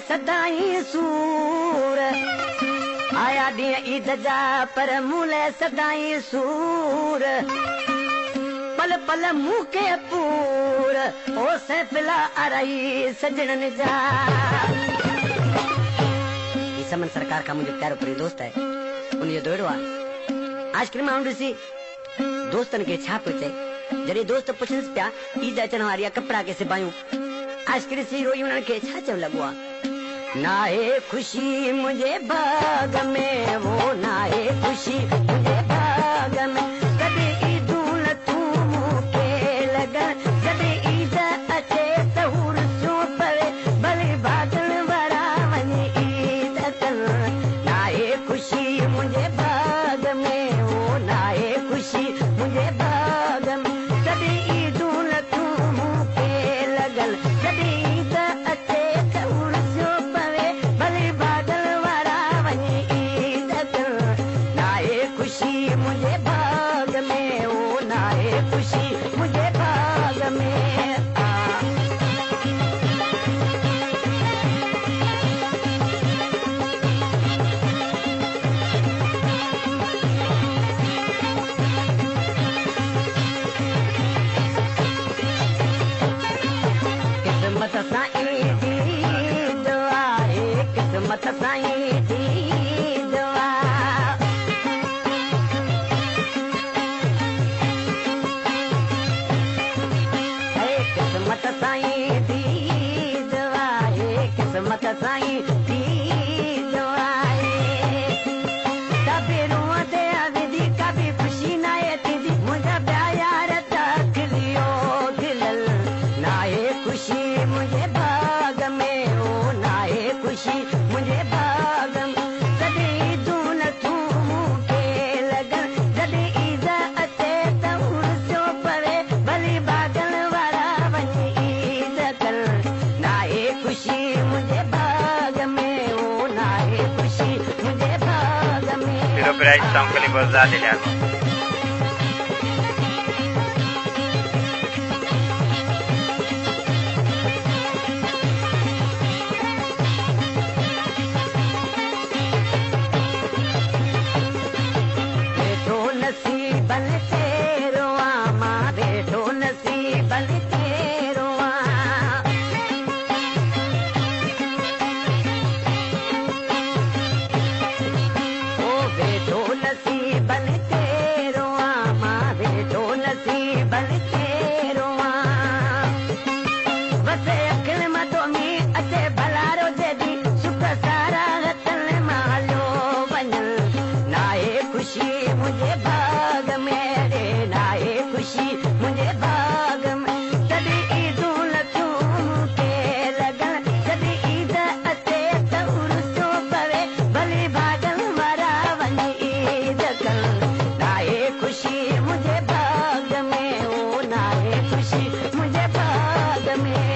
सदाई सूर आया ॾींहुं ईद जा पर मूले सदाई सूर पल पल मूंखे पूर ओ सैफिला अरई सजणनि जा। समन सरकार का मुझे प्यारो परी दोस्त है उन दोड़ो आहे आइस्क्रीम माण्हू ॾिसी दोस्तनि खे छा पियो चए जॾहिं दोस्त पुछनिसि पिया ईद अचण वारी आहे कपिड़ा के सिबायूं आइस्क्रीम सी रोई उन्हनि खे छा चयो लॻो आहे नाहे ख़ुशी मुंहिंजे बाग़ में वो नाहे ख़ुशी मुंहिंजे बाग़ में कॾहिं ईदूं न तूं मूंखे लॻण जॾहिं ईद अचे त हुरसूं पवे भले भाॻण वारा वञी ईद कनि नाहे ख़ुशी मुंहिंजे बाग़ में वो नाहे ख़ुशी मुंहिंजे बाग़ में कॾहिं ईदूं न तूं मूंखे लॻल जॾहिं ईद अचे त हुरसूं पवे भले भाॻण वारा वञी ईद कनि नाहे ख़ुशी मुंहिंजे बाग़ में वो नाहे ख़ुशी मुंहिंजे बाग़ में किस्मत साईं जी दुआ है किस्मत साईं जी दुआ है किस्मत साईं जी दुआ है किस्मत साईं जी दुआ है कभी रोते आविदी कभी खुशी ना थींदी मुंहिंजा ॿिया यार त खिलियो खिलल नाहे ख़ुशी मुंहिंजे बाग़ में ओ नाहे ख़ुशी मुंहिंजे बाग़ में कॾहिं ईदूं न तूं मूंखे लॻण जॾहिं ईद अचे त हुरसूं पवे भली भाॻण वारा वञी ईद कनि नाहे ख़ुशी मुंहिंजे बाग़ में ओ नाहे ख़ुशी मुंहिंजे बाग़ में Pero ahí están con el de la बेठो नसीबन तेरो आ मां बेठो नसीबन तेरो आ ओ बेठो नसीबन तेरो आ मां बेठो नसीबन तेरो आ वसे अखिल मां तो मी अचे भलारो जेदी सुख सारा हथनि मां हलियो वञनि नाहे ख़ुशी मुंहिंजे बाग़ में रे नाहे ख़ुशी मुंहिंजे बाग़ में जॾहिं ईदूं न तूं मूंखे लॻण जॾहिं ईद अचे त हुरसूं पवे भली भाॻण वारा वञी ईद कनि नाहे ख़ुशी मुंहिंजे बाग़ में ओ नाहे ख़ुशी मुंहिंजे बाग़ में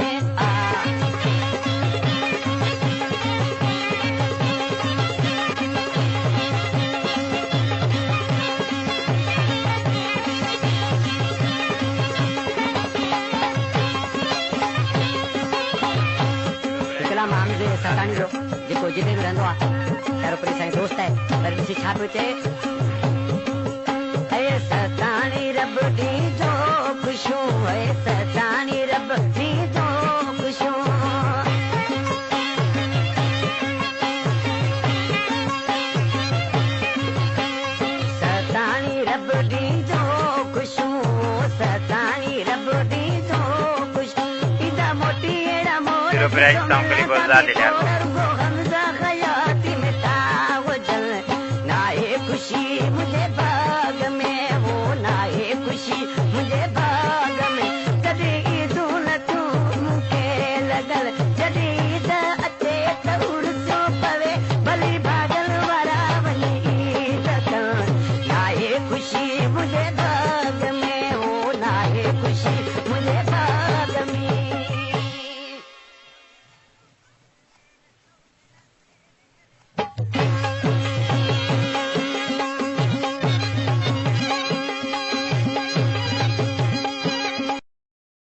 आ हिकिड़ा माण्हू जे सताणी जो जेको जिते बि रहंदो आहे पहिरों परी साईं दोस्त आहे पर ॾिसी छा पियो चए ऐ सताणी रब ॾींदो ख़ुशियूं ऐ सताणी रब ॾींदो ख़ुशियूं सताणी रब ॾींदो ख़ुशियूं सताणी रब ॾींदो ख़ुशियूं ईदा मोटी अहिड़ा मोर Pero ahí están con el de la